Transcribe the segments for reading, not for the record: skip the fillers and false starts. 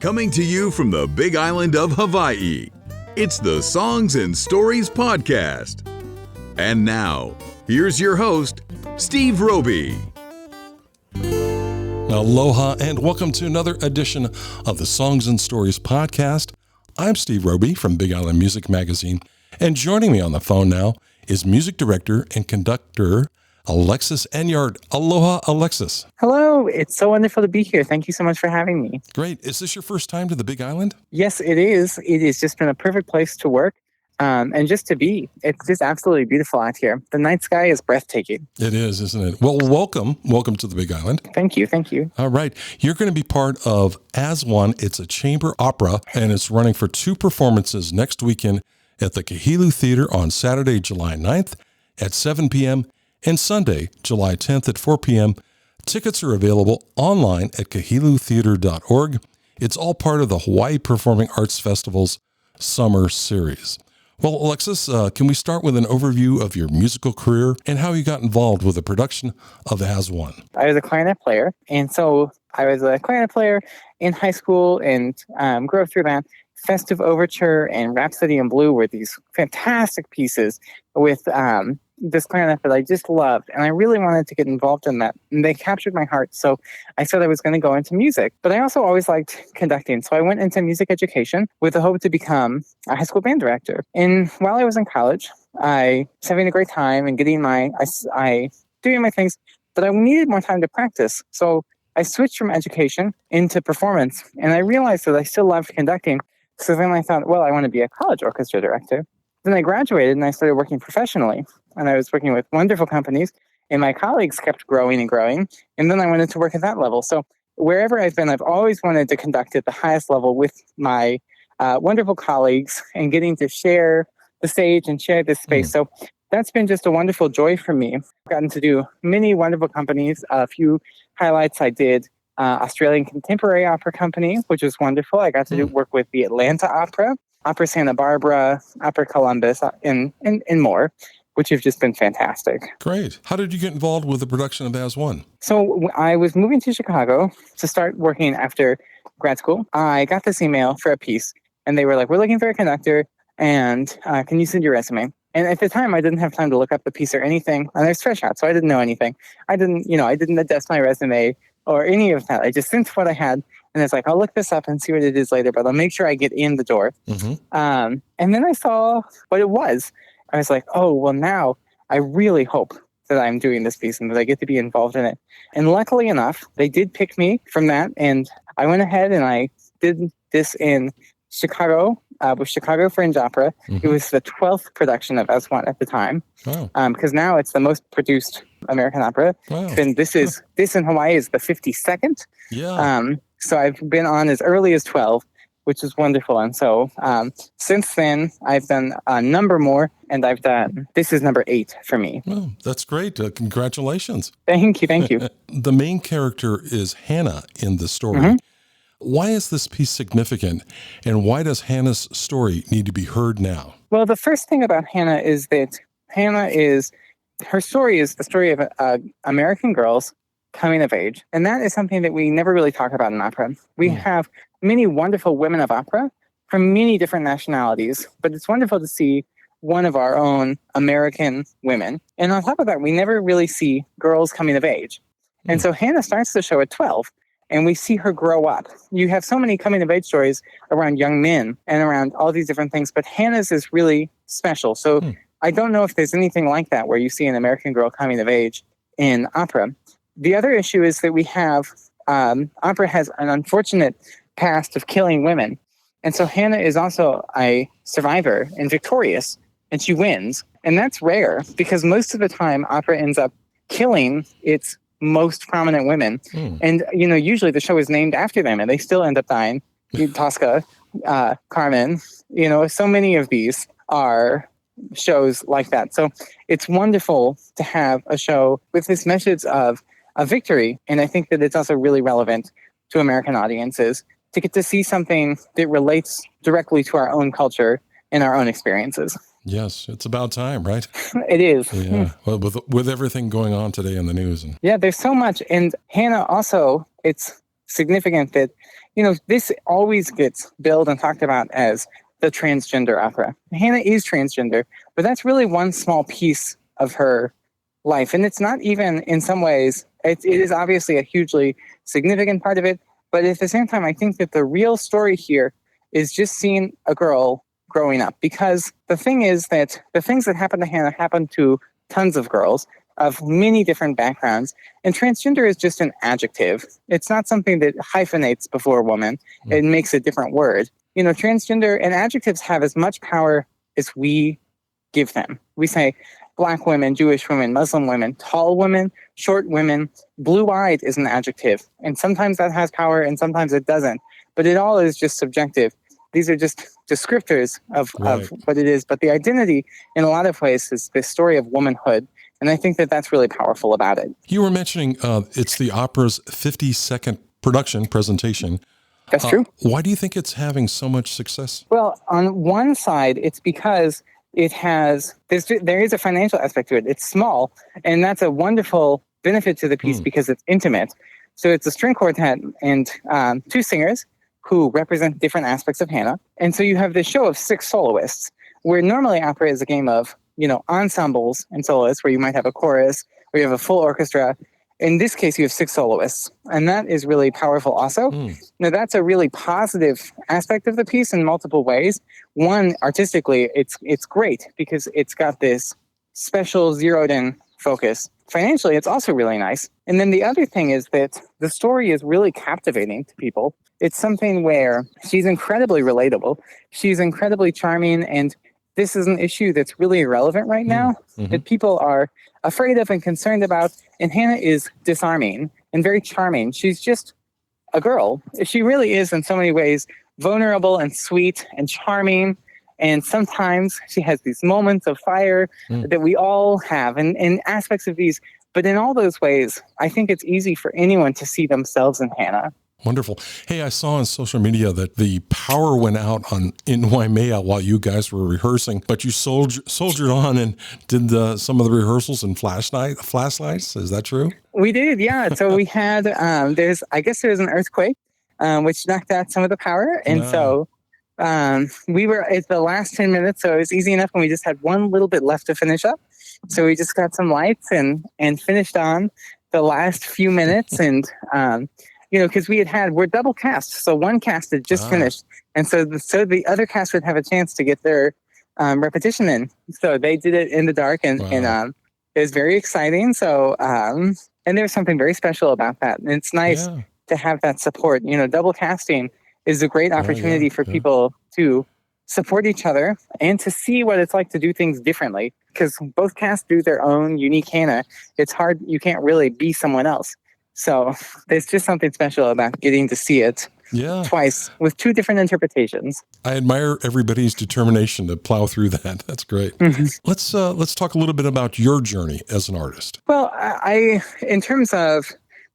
Coming to you from the Big Island of Hawaii, it's the Songs and Stories Podcast. And now, here's your host, Steve Roby. Aloha and welcome to another edition of the Songs and Stories Podcast. I'm Steve Roby from Big Island Music Magazine, and joining me on the phone now is music director and conductor Alexis Enyart. Aloha, Alexis. Hello, it's so wonderful to be here. Thank you so much for having me. Great. Is this your first time to the Big Island? Yes, it is. It has just been a perfect place to work and just to be. It's just absolutely beautiful out here. The night sky is breathtaking. It is, isn't it? Well, welcome. Welcome to the Big Island. Thank you. Thank you. All right. You're going to be part of As One. It's a chamber opera, and it's running for 2 performances next weekend at the Kahilu Theater on Saturday, July 9th at 7 p.m. and Sunday, July 10th at 4 p.m. Tickets are available online at kahilutheater.org. It's all part of the Hawaii Performing Arts Festival's summer series. Well, Alexis, can we start with an overview of your musical career and how you got involved with the production of As One? I was a clarinet player, and so I was a clarinet player in high school and grew up through that. Festive Overture and Rhapsody in Blue were these fantastic pieces with this clarinet that I just loved, and I really wanted to get involved in that, and they captured my heart, so I said I was going to go into music. But I also always liked conducting, so I went into music education with the hope to become a high school band director. And while I was in college, I was having a great time and getting doing my things, but I needed more time to practice, so I switched from education into performance, and I realized that I still loved conducting. So then I thought, well, I want to be a college orchestra director. Then I graduated and I started working professionally. And I was working with wonderful companies, and my colleagues kept growing and growing. And then I wanted to work at that level. So wherever I've been, I've always wanted to conduct at the highest level with my wonderful colleagues and getting to share the stage and share this space. So that's been just a wonderful joy for me. I've gotten to do many wonderful companies. A few highlights I did. Australian Contemporary Opera Company, which was wonderful. I got to work with the Atlanta Opera, Opera Santa Barbara, Opera Columbus, and more, which have just been fantastic. Great. How did you get involved with the production of As One? So I was moving to Chicago to start working after grad school. I got this email for a piece, and they were like, we're looking for a conductor, and can you send your resume? And at the time, I didn't have time to look up the piece or anything, and I was fresh out, so I didn't know anything. I didn't adjust my resume or any of that. I just sent what I had, and it's like, I'll look this up and see what it is later, but I'll make sure I get in the door. And then I saw what it was. I was like, oh, well, now I really hope that I'm doing this piece and that I get to be involved in it. And luckily enough, they did pick me from that, and I went ahead and I did this in Chicago, with Chicago Fringe Opera. It was the 12th production of As One at the time, because now it's the most produced American opera. And this in Hawaii is the 52nd. So I've been on as early as 12, which is wonderful. And so since then, I've done a number more, and this is number 8 for me. Well, that's great. Congratulations. Thank you. The main character is Hannah in the story. Why is this piece significant, and why does Hannah's story need to be heard now? Well, the first thing about Hannah is that her story is the story of American girls coming of age. And that is something that we never really talk about in opera. We have many wonderful women of opera from many different nationalities, but it's wonderful to see one of our own American women. And on top of that, we never really see girls coming of age. And so Hannah starts the show at 12. And we see her grow up. You have so many coming-of-age stories around young men and around all these different things, but Hannah's is really special. So I don't know if there's anything like that where you see an American girl coming of age in opera. The other issue is that we have, opera has an unfortunate past of killing women. And so Hannah is also a survivor and victorious, and she wins. And that's rare, because most of the time opera ends up killing its most prominent women. And, usually the show is named after them, and they still end up dying. Tosca, Carmen, so many of these are shows like that. So it's wonderful to have a show with this message of a victory. And I think that it's also really relevant to American audiences to get to see something that relates directly to our own culture and our own experiences. Yes, it's about time, right? It is. Yeah, well, with everything going on today in the news. Yeah, there's so much. And Hannah also, it's significant that this always gets billed and talked about as the transgender opera. Hannah is transgender, but that's really one small piece of her life. And it's not even, in some ways, it is obviously a hugely significant part of it. But at the same time, I think that the real story here is just seeing a girl growing up. Because the thing is that the things that happen to Hannah happen to tons of girls of many different backgrounds. And transgender is just an adjective. It's not something that hyphenates before woman. It makes a different word. Transgender and adjectives have as much power as we give them. We say Black women, Jewish women, Muslim women, tall women, short women. Blue-eyed is an adjective. And sometimes that has power and sometimes it doesn't. But it all is just subjective. These are just descriptors of what it is. But the identity, in a lot of ways, is the story of womanhood. And I think that that's really powerful about it. You were mentioning it's the opera's 52nd presentation. That's true. Why do you think it's having so much success? Well, on one side, it's because there is a financial aspect to it. It's small, and that's a wonderful benefit to the piece because it's intimate. So it's a string quartet and two singers who represent different aspects of Hannah. And so you have this show of 6 soloists, where normally opera is a game of ensembles and soloists, where you might have a chorus, where you have a full orchestra. In this case, you have 6 soloists, and that is really powerful also. Now, that's a really positive aspect of the piece in multiple ways. One, artistically, it's great because it's got this special zeroed-in focus. Financially, it's also really nice. And then the other thing is that the story is really captivating to people. It's something where she's incredibly relatable. She's incredibly charming, and this is an issue that's really irrelevant right now, that people are afraid of and concerned about. And Hannah is disarming and very charming. She's just a girl. She really is, in so many ways, vulnerable and sweet and charming. And sometimes she has these moments of fire that we all have, and aspects of these. But in all those ways, I think it's easy for anyone to see themselves in Hannah. Wonderful. Hey, I saw on social media that the power went out in Waimea while you guys were rehearsing, but you soldiered on and did some of the rehearsals in flashlights. Is that true? We did, yeah. So we had, there was an earthquake, which knocked out some of the power. And so we were at the last 10 minutes, so it was easy enough when we just had one little bit left to finish up. So we just got some lights and finished on the last few minutes. And, because we're double cast. So one cast had just finished. And so the other cast would have a chance to get their repetition in. So they did it in the dark, and it was very exciting. So, and there's something very special about that. And it's nice to have that support. Double casting is a great opportunity for people to support each other and to see what it's like to do things differently. Because both casts do their own unique Hannah. It's hard. You can't really be someone else. So there's just something special about getting to see it twice with 2 different interpretations. I admire everybody's determination to plow through that. That's great. Let's talk a little bit about your journey as an artist. Well, in terms of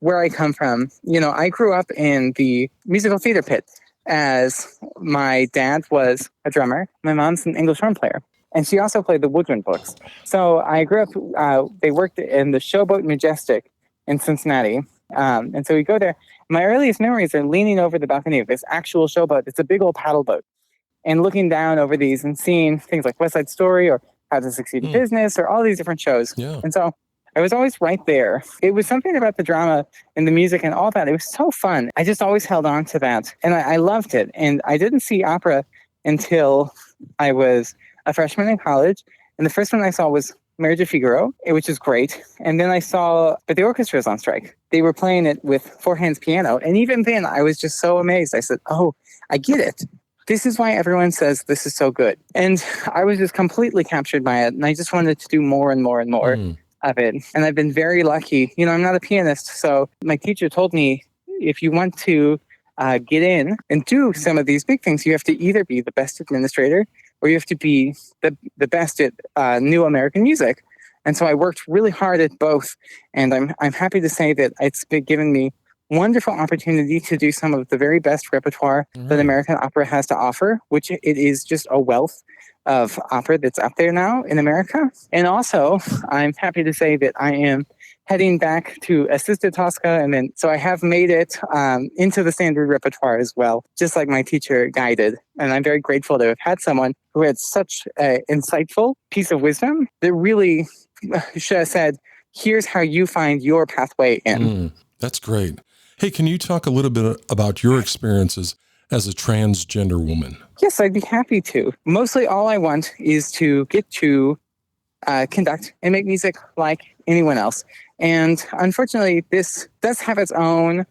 where I come from, I grew up in the musical theater pit, as my dad was a drummer. My mom's an English horn player, and she also played the woodwind books. So I grew up, they worked in the Showboat Majestic in Cincinnati. And so we go there. My earliest memories are leaning over the balcony of this actual showboat. It's a big old paddle boat. And looking down over these and seeing things like West Side Story or How to Succeed in Business or all these different shows. Yeah. And so I was always right there. It was something about the drama and the music and all that. It was so fun. I just always held on to that. And I loved it. And I didn't see opera until I was a freshman in college. And the first one I saw was Marriage of Figaro, which is great. And then I saw, but the orchestra was on strike. They were playing it with 4-hands piano. And even then, I was just so amazed. I said, oh, I get it. This is why everyone says this is so good. And I was just completely captured by it. And I just wanted to do more and more and more of it. And I've been very lucky. I'm not a pianist. So my teacher told me, if you want to get in and do some of these big things, you have to either be the best administrator or you have to be the best at new American music. And so I worked really hard at both. And I'm happy to say that it's been given me wonderful opportunity to do some of the very best repertoire that American opera has to offer, which it is just a wealth of opera that's out there now in America. And also, I'm happy to say that I am heading back to assisted Tosca. And then, so I have made it into the standard repertoire as well, just like my teacher guided. And I'm very grateful to have had someone who had such an insightful piece of wisdom that really said, here's how you find your pathway in. That's great. Hey, can you talk a little bit about your experiences as a transgender woman? Yes, I'd be happy to. Mostly all I want is to get to conduct and make music like anyone else. And unfortunately, this does have its own,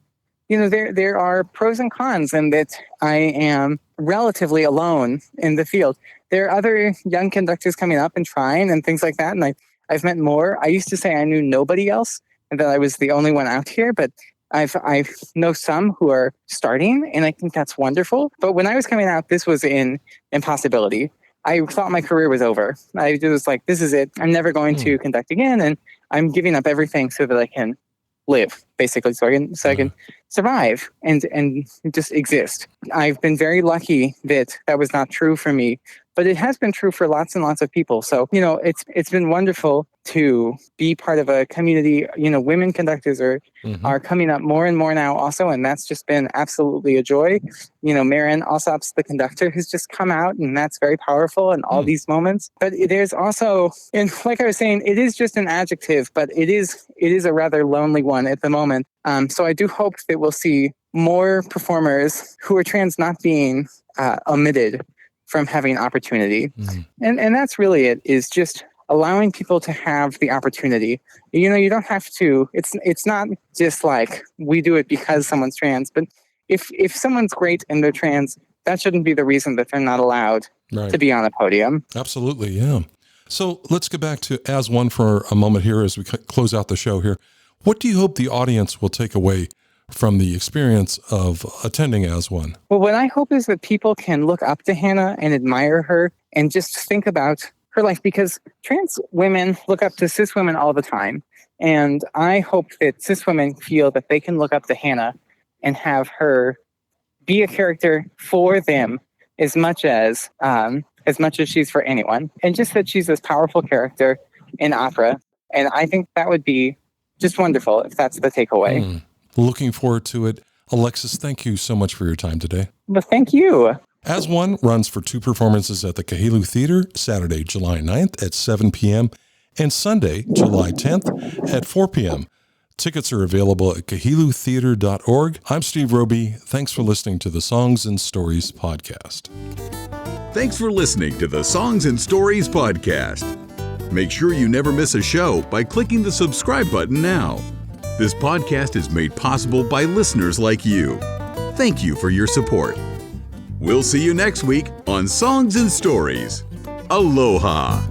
there are pros and cons, and that I am relatively alone in the field. There are other young conductors coming up and trying and things like that. And I've met more. I used to say I knew nobody else and that I was the only one out here, but I know some who are starting, and I think that's wonderful. But when I was coming out, this was an impossibility. I thought my career was over. I was like, this is it. I'm never going to conduct again, and I'm giving up everything so that I can live, basically, so I can survive and just exist. I've been very lucky that was not true for me, but it has been true for lots and lots of people. So, it's been wonderful to be part of a community. Women conductors are coming up more and more now also, and that's just been absolutely a joy. Marin Alsop's the conductor who's just come out, and that's very powerful in all these moments. But there's also, and like I was saying, it is just an adjective, but it is a rather lonely one at the moment. So I do hope that we'll see more performers who are trans not being omitted from having opportunity. And that's really it, is just allowing people to have the opportunity. You don't have to, it's not just like we do it because someone's trans, but if someone's great and they're trans, that shouldn't be the reason that they're not allowed to be on a podium. Absolutely, yeah. So let's get back to As One for a moment here as we close out the show here. What do you hope the audience will take away from the experience of attending As One? Well, what I hope is that people can look up to Hannah and admire her and just think about her life, because trans women look up to cis women all the time. And I hope that cis women feel that they can look up to Hannah and have her be a character for them as much as she's for anyone. And just that she's this powerful character in opera. And I think that would be just wonderful if that's the takeaway. Looking forward to it. Alexis, thank you so much for your time today. Well, thank you. As One runs for 2 performances at the Kahilu Theater, Saturday, July 9th at 7 p.m. and Sunday, July 10th at 4 p.m. Tickets are available at kahilutheater.org. I'm Steve Roby. Thanks for listening to the Songs and Stories podcast. Thanks for listening to the Songs and Stories podcast. Make sure you never miss a show by clicking the subscribe button now. This podcast is made possible by listeners like you. Thank you for your support. We'll see you next week on Songs and Stories. Aloha.